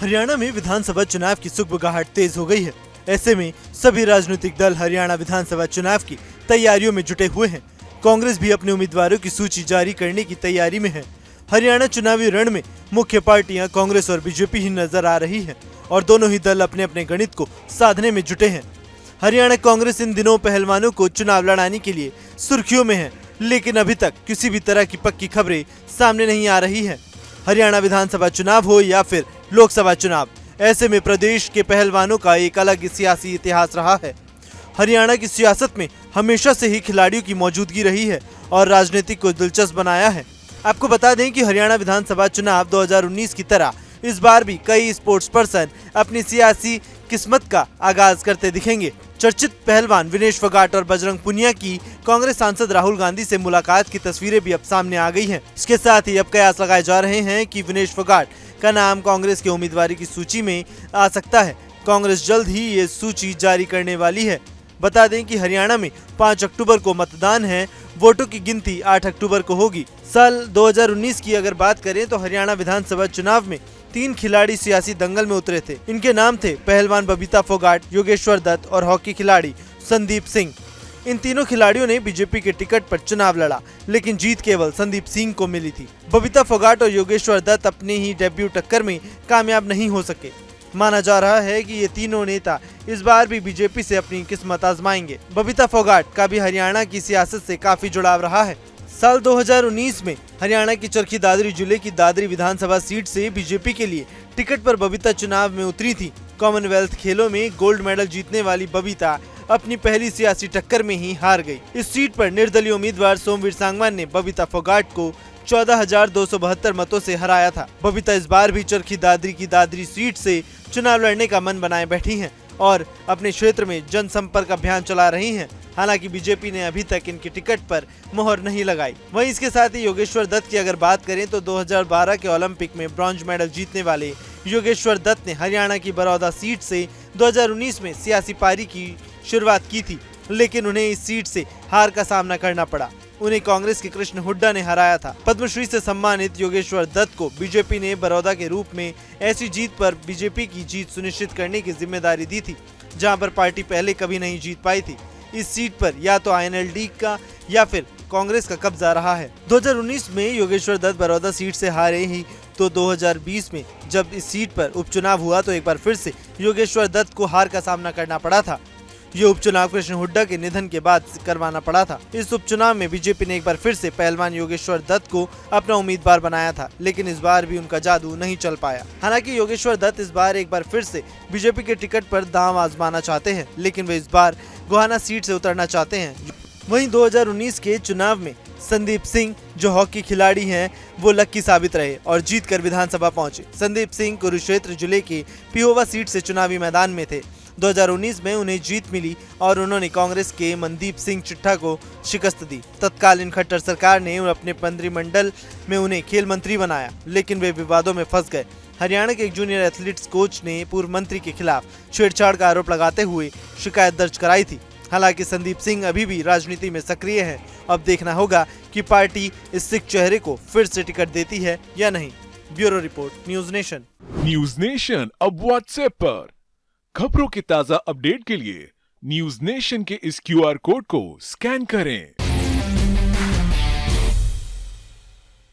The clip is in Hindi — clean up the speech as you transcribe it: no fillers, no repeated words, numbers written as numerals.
हरियाणा में विधानसभा चुनाव की सुगबुगाहट तेज हो गई है। ऐसे में सभी राजनीतिक दल हरियाणा विधानसभा चुनाव की तैयारियों में जुटे हुए हैं। कांग्रेस भी अपने उम्मीदवारों की सूची जारी करने की तैयारी में है। हरियाणा चुनावी रण में मुख्य पार्टियां कांग्रेस और बीजेपी ही नजर आ रही है और दोनों ही दल अपने अपने गणित को साधने में जुटे हैं। हरियाणा कांग्रेस इन दिनों पहलवानों को चुनाव लड़ाने के लिए सुर्खियों में है, लेकिन अभी तक किसी भी तरह की पक्की खबरें सामने नहीं आ रही है। हरियाणा विधानसभा चुनाव हो या फिर लोकसभा चुनाव, ऐसे में प्रदेश के पहलवानों का एक अलग सियासी इतिहास रहा है। हरियाणा की सियासत में हमेशा से ही खिलाड़ियों की मौजूदगी रही है और राजनीति को दिलचस्प बनाया है। आपको बता दें कि हरियाणा विधानसभा चुनाव 2019 की तरह इस बार भी कई स्पोर्ट्स पर्सन अपनी सियासी किस्मत का आगाज करते दिखेंगे। चर्चित पहलवान विनेश फोगाट और बजरंग पुनिया की कांग्रेस सांसद राहुल गांधी से मुलाकात की तस्वीरें भी अब सामने आ गई हैं। इसके साथ ही अब कयास लगाए जा रहे हैं कि विनेश फोगाट का नाम कांग्रेस के उम्मीदवार की सूची में आ सकता है। कांग्रेस जल्द ही ये सूची जारी करने वाली है। बता दें कि हरियाणा में 5 अक्टूबर को मतदान है। वोटों की गिनती 8 अक्टूबर को होगी। साल 2019 की अगर बात करें तो हरियाणा विधानसभा चुनाव में 3 खिलाड़ी सियासी दंगल में उतरे थे। इनके नाम थे पहलवान बबीता फोगाट, योगेश्वर दत्त और हॉकी खिलाड़ी संदीप सिंह। इन तीनों खिलाड़ियों ने बीजेपी के टिकट पर चुनाव लड़ा, लेकिन जीत केवल संदीप सिंह को मिली थी। बबीता फोगाट और योगेश्वर दत्त अपने ही डेब्यू टक्कर में कामयाब नहीं हो सके। माना जा रहा है कि ये तीनों नेता इस बार भी बीजेपी से अपनी किस्मत आजमाएंगे। बबीता फोगाट का भी हरियाणा की सियासत से काफी जुड़ाव रहा है। साल 2019 में हरियाणा की चरखी दादरी जिले की दादरी विधानसभा सीट से बीजेपी के लिए टिकट पर बबीता चुनाव में उतरी थी। कॉमनवेल्थ खेलों में गोल्ड मेडल जीतने वाली बबीता अपनी पहली सियासी टक्कर में ही हार गई। इस सीट पर निर्दलीय उम्मीदवार सोमवीर सांगवान ने बबीता फोगाट को 14,272 मतों से हराया था। बबीता इस बार भी चरखी दादरी की दादरी सीट से चुनाव लड़ने का मन बनाए बैठी हैं और अपने क्षेत्र में जनसंपर्क अभियान चला रही हैं। हालांकि बीजेपी ने अभी तक इनकी टिकट पर मोहर नहीं लगाई। वहीं इसके साथ ही योगेश्वर दत्त की अगर बात करें तो 2012 के ओलंपिक में ब्रॉन्ज मेडल जीतने वाले योगेश्वर दत्त ने हरियाणा की बड़ौदा सीट से 2019 में सियासी पारी की शुरुआत की थी, लेकिन उन्हें इस सीट से हार का सामना करना पड़ा। उन्हें कांग्रेस के कृष्ण हुड्डा ने हराया था। पद्मश्री से सम्मानित योगेश्वर दत्त को बीजेपी ने बड़ौदा के रूप में ऐसी जीत पर बीजेपी की जीत सुनिश्चित करने की जिम्मेदारी दी थी, जहां पर पार्टी पहले कभी नहीं जीत पाई थी। इस सीट पर या तो INLD का या फिर कांग्रेस का कब्जा रहा है। 2019 में योगेश्वर दत्त बड़ौदा सीट से हारे ही तो 2020 में जब इस सीट पर उपचुनाव हुआ तो एक बार फिर से योगेश्वर दत्त को हार का सामना करना पड़ा था। ये उपचुनाव कृष्ण हुड्डा के निधन के बाद करवाना पड़ा था। इस उपचुनाव में बीजेपी ने एक बार फिर से पहलवान योगेश्वर दत्त को अपना उम्मीदवार बनाया था, लेकिन इस बार भी उनका जादू नहीं चल पाया। हालांकि योगेश्वर दत्त इस बार एक बार फिर से बीजेपी के टिकट पर दांव आजमाना चाहते हैं, लेकिन वे इस बार गोहाना सीट से उतरना चाहते हैं। वहीं 2019 के चुनाव में संदीप सिंह जो हॉकी खिलाड़ी हैं वो लक्की साबित रहे और जीतकर विधानसभा पहुंचे। संदीप सिंह कुरुक्षेत्र जिले के पिहोवा सीट से चुनावी मैदान में थे। 2019 में उन्हें जीत मिली और उन्होंने कांग्रेस के मनदीप सिंह चिट्ठा को शिकस्त दी। तत्कालीन खट्टर सरकार ने अपने मंत्रिमंडल में उन्हें खेल मंत्री बनाया, लेकिन वे विवादों में फंस गए। हरियाणा के एक जूनियर एथलीट्स कोच ने पूर्व मंत्री के खिलाफ छेड़छाड़ का आरोप लगाते हुए शिकायत दर्ज कराई थी। हालांकि संदीप सिंह अभी भी राजनीति में सक्रिय हैं। अब देखना होगा कि पार्टी इस सिख चेहरे को फिर से टिकट देती है या नहीं। Bureau report, news nation. News nation अब व्हाट्सएप पर खबरों के ताजा अपडेट के लिए न्यूज नेशन के इस QR कोड को स्कैन करें।